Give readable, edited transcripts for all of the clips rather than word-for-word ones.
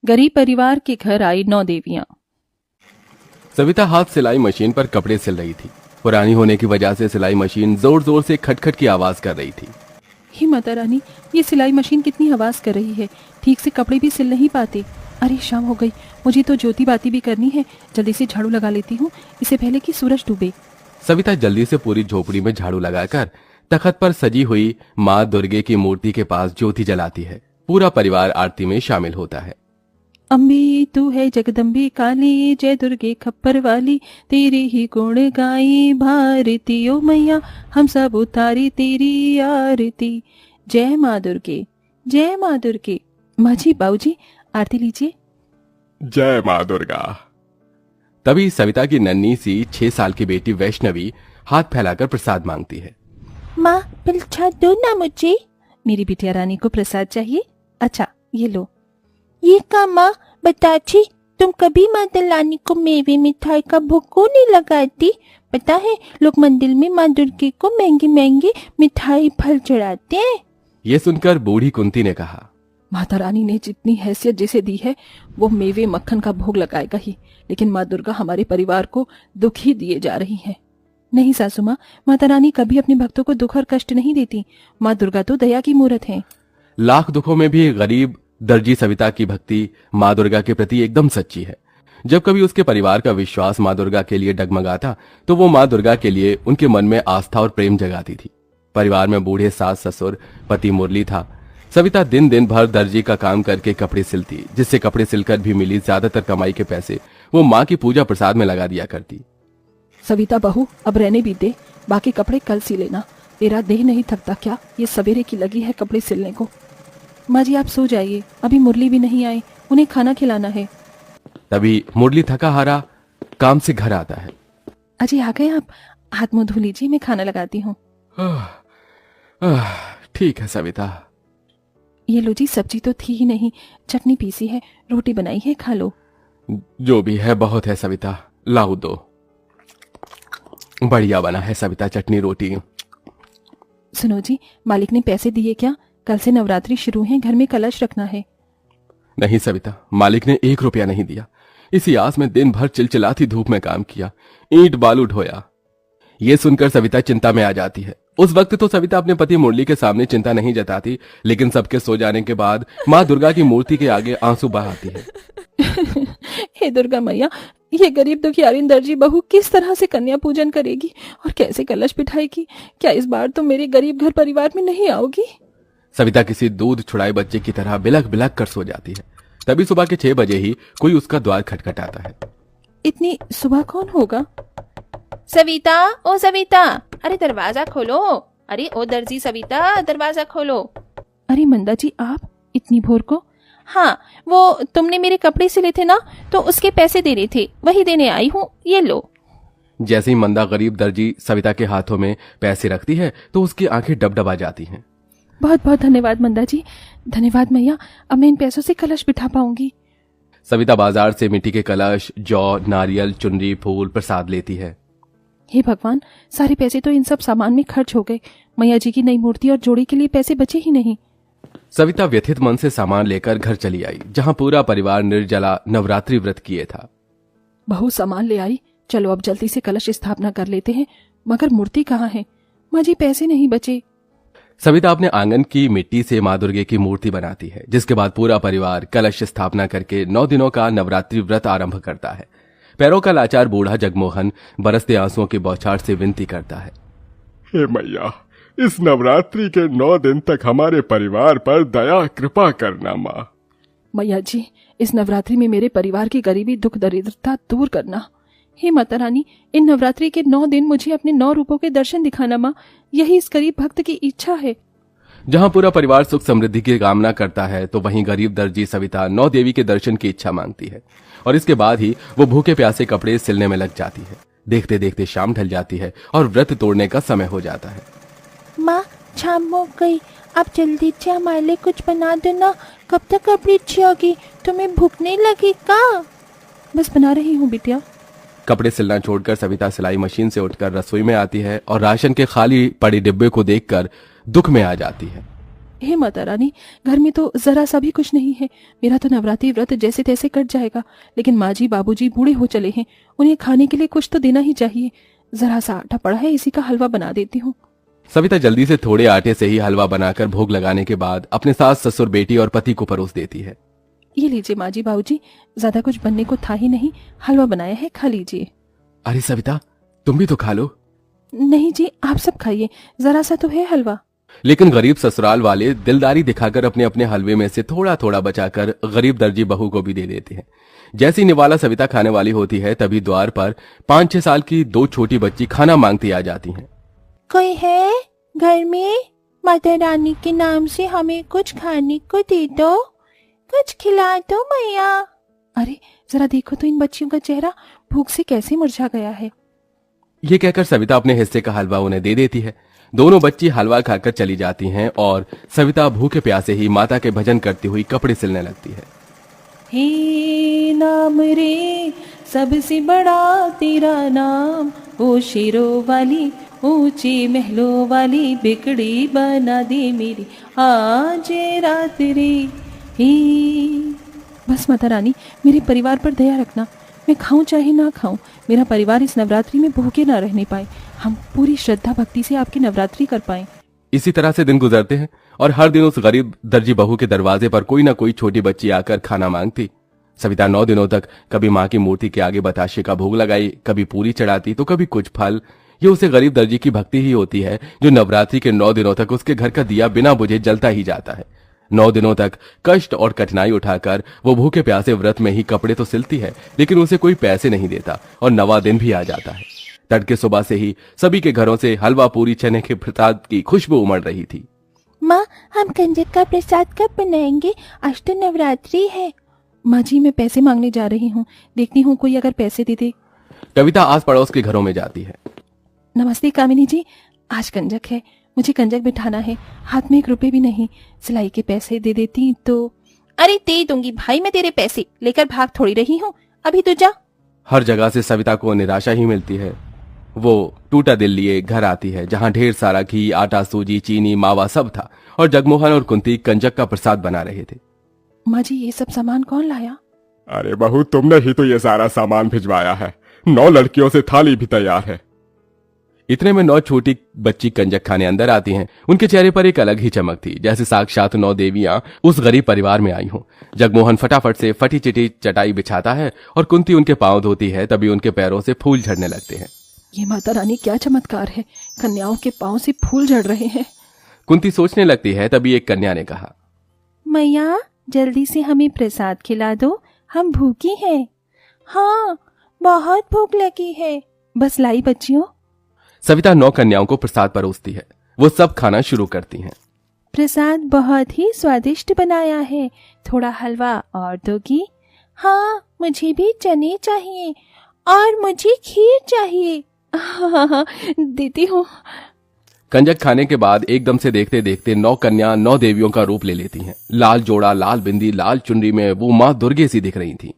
गरीब परिवार के घर आई 9 देवियां। सविता हाथ सिलाई मशीन पर कपड़े सिल रही थी। पुरानी होने की वजह से सिलाई मशीन जोर जोर से खटखट की आवाज कर रही थी। हे माता रानी, ये सिलाई मशीन कितनी आवाज कर रही है, ठीक से कपड़े भी सिल नहीं पाते। अरे शाम हो गई, मुझे तो ज्योति बाती भी करनी है। जल्दी से झाड़ू लगा लेती हूँ, इससे पहले कि सूरज डूबे। सविता जल्दी से पूरी झोपड़ी में झाड़ू लगाकर तखत पर सजी हुई माँ दुर्गे की मूर्ति के पास ज्योति जलाती है। पूरा परिवार आरती में शामिल होता है। अम्बे तू है जगदम्बे काली, जय दुर्गे खप्पर वाली, तेरे ही गुण गाई भारती ओ मैया, हम सब उतारी तेरी आरती। जय माँ दुर्गे, जय माँ दुर्गे। माँ जी, बाबू जी, आरती लीजिए। जय माँ दुर्गा। तभी सविता की नन्ही सी 6 साल की बेटी वैष्णवी हाथ फैलाकर प्रसाद मांगती है। माँ पिलछा दो ना मुझे। मेरी बिटिया रानी को प्रसाद चाहिए। अच्छा ये लो। ये का माँ बताची, तुम कभी माता रानी को मेवे मिठाई का भोग क्यों नहीं लगाती? पता है लोग मंदिर में माँ दुर्गे को महंगे महंगे मिठाई फल चढ़ाते हैं। ये सुनकर बूढ़ी कुंती ने कहा, माता रानी ने जितनी हैसियत जिसे दी है वो मेवे मक्खन का भोग लगाएगा ही, लेकिन माँ दुर्गा हमारे परिवार को दुख ही दिए जा रही है। नहीं सासू माँ, माता रानी कभी अपने भक्तों को दुख और कष्ट नहीं देती। माँ दुर्गा तो दया की मूर्त है। लाख दुखों में भी गरीब दर्जी सविता की भक्ति माँ दुर्गा के प्रति एकदम सच्ची है। जब कभी उसके परिवार का विश्वास माँ दुर्गा के लिए डगमगाता तो वो माँ दुर्गा के लिए उनके मन में आस्था और प्रेम जगाती थी। परिवार में बूढ़े सास ससुर, पति मुरली था। सविता दिन दिन भर दर्जी का काम करके कपड़े सिलती, जिससे कपड़े सिलकर भी मिली ज्यादातर कमाई के पैसे वो माँ की पूजा प्रसाद में लगा दिया करती। सविता बहू, अब रहने भी दे, बाकी कपड़े कल सी लेना। तेरा देह नहीं थकता क्या? ये सवेरे की लगी है कपड़े सिलने को। माँ जी आप सो जाइए, अभी मुरली भी नहीं आए, उन्हें खाना खिलाना है। तभी मुरली थका हारा काम से घर आता है। अजी आ गए आप? हाथ मुंह धो लीजिए, मैं खाना लगाती हूँ। ठीक है सविता। ये लो जी, सब्जी तो थी ही नहीं, चटनी पीसी है, रोटी बनाई है, खा लो। जो भी है बहुत है सविता, लाओ दो। बढ़िया बना है सविता चटनी रोटी। सुनो जी, मालिक ने पैसे दिए क्या? कल से नवरात्रि शुरू है, घर में कलश रखना है। नहीं सविता, मालिक ने 1 रुपया नहीं दिया। इसी आस में दिन भर चिलचिलाती धूप में काम किया, ईंट बालू ढोया। ये सुनकर सविता चिंता में आ जाती है। उस वक्त तो सविता अपने पति मुरली के सामने चिंता नहीं जताती, लेकिन सबके सो जाने के बाद माँ दुर्गा की मूर्ति के आगे आंसू बहाती है। हे दुर्गा मैया, ये गरीब दुखियारिन दर्जी बहू किस तरह से कन्या पूजन करेगी और कैसे कलश बिठाएगी? क्या इस बार तो मेरे गरीब घर परिवार में नहीं आओगी? सविता किसी दूध छुड़ाए बच्चे की तरह बिलख बिलख कर सो जाती है। तभी सुबह के 6 बजे ही कोई उसका द्वार खटखटाता है। इतनी सुबह कौन होगा? सविता, ओ सविता, अरे दरवाजा खोलो। अरे ओ दर्जी सविता, दरवाजा खोलो। अरे मंदा जी, आप इतनी भोर को? हाँ, वो तुमने मेरे कपड़े सिले थे ना, तो उसके पैसे देने थे, वही देने आई हूँ, ये लो। जैसे ही मंदा गरीब दर्जी सविता के हाथों में पैसे रखती है तो उसकी आंखें डबडबा जाती हैं। बहुत बहुत धन्यवाद मंदा जी, धन्यवाद मैया, अब मैं इन पैसों से कलश बिठा पाऊंगी। सविता बाजार से मिट्टी के कलश, जौ, नारियल, चुनरी, फूल, प्रसाद लेती है। हे भगवान, सारे पैसे तो इन सब सामान में खर्च हो गए। मैया जी की नई मूर्ति और जोड़ी के लिए पैसे बचे ही नहीं। सविता व्यथित मन से सामान लेकर घर चली आई, जहां पूरा परिवार निर्जला नवरात्रि व्रत किए था। बहू सामान ले आई, चलो अब जल्दी से कलश स्थापना कर लेते हैं। मगर मूर्ति कहाँ है? माँ जी पैसे नहीं बचे। सविता अपने आंगन की मिट्टी से माँ दुर्गे की मूर्ति बनाती है, जिसके बाद पूरा परिवार कलश स्थापना करके 9 दिनों का नवरात्रि व्रत आरंभ करता है। पैरों का लाचार बूढ़ा जगमोहन बरसते आंसुओं की बौछार से विनती करता है, हे मैया, इस नवरात्रि के 9 दिन तक हमारे परिवार पर दया कृपा करना माँ। मैया जी, इस नवरात्रि में मेरे परिवार की गरीबी दुख दरिद्रता दूर करना। हे माता रानी, इन नवरात्रि के 9 दिन मुझे अपने 9 रूपों के दर्शन दिखाना माँ, यही इस गरीब भक्त की इच्छा है। जहां पूरा परिवार सुख समृद्धि की कामना करता है तो वहीं गरीब दर्जी सविता 9 देवी के दर्शन की इच्छा मांगती है, और इसके बाद ही वो भूखे प्यासे कपड़े सिलने में लग जाती है। देखते देखते शाम ढल जाती है और व्रत तोड़ने का समय हो जाता है। माँ, शाम हो गई, आप जल्दी से हमारे लिए कुछ बना दो ना। कब तक कपड़ी अच्छी होगी? तुम्हें भूख नहीं लगी का? बस बना रही हूँ बिटिया। कपड़े सिलना छोड़कर सविता सिलाई मशीन से उठकर रसोई में आती है और राशन के खाली पड़े डिब्बे को देखकर दुख में आ जाती है। हे माता रानी, घर में तो जरा सा भी कुछ नहीं है। मेरा तो नवरात्रि व्रत जैसे तैसे कट जाएगा, लेकिन माँ जी बाबूजी बूढ़े हो चले हैं, उन्हें खाने के लिए कुछ तो देना ही चाहिए। जरा सा आटा पड़ा है, इसी का हलवा बना देती हूँ। सविता जल्दी से थोड़े आटे से ही हलवा बनाकर भोग लगाने के बाद अपने सास ससुर बेटी और पति को परोस देती है। ये लीजिए माँ जी बाबूजी, ज्यादा कुछ बनने को था ही नहीं, हलवा बनाया है, खा लीजिए। अरे सविता, तुम भी तो खा लो। नहीं जी, आप सब खाइए, जरा सा तो है हलवा। लेकिन गरीब ससुराल वाले दिलदारी दिखाकर अपने अपने हलवे में से थोड़ा थोड़ा बचाकर गरीब दर्जी बहू को भी दे देते हैं। जैसी निवाला सविता खाने वाली होती है, तभी द्वार पर 5-6 साल की 2 छोटी बच्ची खाना मांगती आ जाती हैं। कोई है घर में? माता रानी के नाम से हमें कुछ खाने को दे दो, कुछ खिला दो मैया। अरे जरा देखो तो इन बच्चियों का चेहरा भूख से कैसे मुरझा गया है। ये कहकर सविता अपने हिस्से का हलवा उन्हें दे देती है। दोनों बच्ची हलवा खाकर चली जाती हैं और सविता भूखे प्यासे ही माता के भजन करती हुई कपड़े सिलने लगती है। हे नाम रे सबसे बड़ा तेरा नाम, ओ शेरों वाली ऊंचे महलों वाली, बिगड़ी बना दे मेरी आज रात रे। हे बस माता रानी, मेरे परिवार पर दया रखना। मैं खाऊं चाहे ना खाऊं, मेरा परिवार इस नवरात्रि में भूखे ना रहने पाए। हम पूरी श्रद्धा भक्ति से आपकी नवरात्रि कर पाएं। इसी तरह से दिन गुजरते हैं और हर दिन उस गरीब दर्जी बहू के दरवाजे पर कोई ना कोई छोटी बच्ची आकर खाना मांगती। सविता 9 दिनों तक कभी माँ की मूर्ति के आगे बताशे का भोग लगाई, कभी पूरी चढ़ाती तो कभी कुछ फल। ये उसे गरीब दर्जी की भक्ति ही होती है जो नवरात्रि के 9 दिनों तक उसके घर का दिया बिना बुझे जलता ही जाता है। 9 दिनों तक कष्ट और कठिनाई उठाकर वो भूखे प्यासे व्रत में ही कपड़े तो सिलती है, लेकिन उसे कोई पैसे नहीं देता और 9वां दिन भी आ जाता है। तड़के सुबह से ही सभी के घरों से हलवा पूरी चने के प्रसाद की खुशबू उमड़ रही थी। माँ, हम कंजक का प्रसाद कब बनाएंगे? आज तो नवरात्रि है। माँ जी, मैं पैसे मांगने जा रही हूँ, देखती हूँ कोई अगर पैसे दे दे। कविता आस पड़ोस के घरों में जाती है। नमस्ते कामिनी जी, आज कंजक है, मुझे कंजक बिठाना है, हाथ में 1 रुपए भी नहीं। सिलाई के पैसे दे देती तो। अरे दे दूंगी भाई, मैं तेरे पैसे लेकर भाग थोड़ी रही हूँ, अभी तो जा। हर जगह से सविता को निराशा ही मिलती है। वो टूटा दिल लिए घर आती है, जहां ढेर सारा घी, आटा, सूजी, चीनी, मावा सब था और जगमोहन और कुंती कंजक का प्रसाद बना रहे थे। माँ जी, ये सब सामान कौन लाया? अरे बहू, तुमने ही तो ये सारा सामान भिजवाया है। 9 लड़कियों से थाली भी तैयार है। इतने में 9 छोटी बच्ची कंजक खाने अंदर आती हैं। उनके चेहरे पर एक अलग ही चमक थी, जैसे साक्षात 9 देवियां उस गरीब परिवार में आई हों। जगमोहन फटाफट से फटी चिटी चटाई बिछाता है और कुंती उनके पांव धोती है, तभी उनके पैरों से फूल झड़ने लगते हैं। ये माता रानी क्या चमत्कार है, कन्याओं के पांव से फूल झड़ रहे हैं। कुंती सोचने लगती है, तभी एक कन्या ने कहा, मैया जल्दी से हमें प्रसाद खिला दो, हम भूखी हैं। हाँ, बहुत भूख लगी है। बस लाई बच्चियों। सविता 9 कन्याओं को प्रसाद परोसती है। वो सब खाना शुरू करती हैं। प्रसाद बहुत ही स्वादिष्ट बनाया है, थोड़ा हलवा और दोगी? हाँ, मुझे भी चने चाहिए और मुझे खीर चाहिए। हाँ, देती हूँ। कंजक खाने के बाद एकदम से देखते देखते 9 कन्या 9 देवियों का रूप ले लेती हैं। लाल जोड़ा, लाल बिंदी, लाल चुनरी में वो माँ दुर्गे सी दिख रही थी।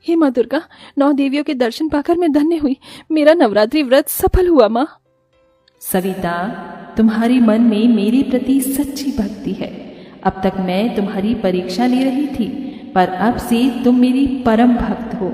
हे माँ दुर्गा, 9 देवियों के दर्शन पाकर मैं धन्य हुई। मेरा नवरात्रि व्रत सफल हुआ। माँ सविता, तुम्हारे मन में मेरे प्रति सच्ची भक्ति है। अब तक मैं तुम्हारी परीक्षा ले रही थी, पर अब से तुम मेरी परम भक्त हो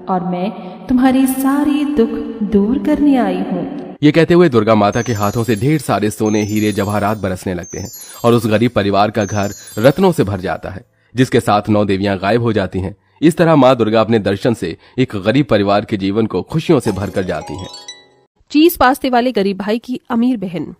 और मैं तुम्हारे सारे दुख दूर करने आई हूँ। ये कहते हुए दुर्गा माता के हाथों से ढेर सारे सोने, हीरे, जवाहरात बरसने लगते हैं और उस गरीब परिवार का घर रत्नों से भर जाता है, जिसके साथ 9 देवियां गायब हो जाती हैं। इस तरह माँ दुर्गा अपने दर्शन से एक गरीब परिवार के जीवन को खुशियों से भरकर जाती हैं। चीज पास्ते वाले गरीब भाई की अमीर बहन।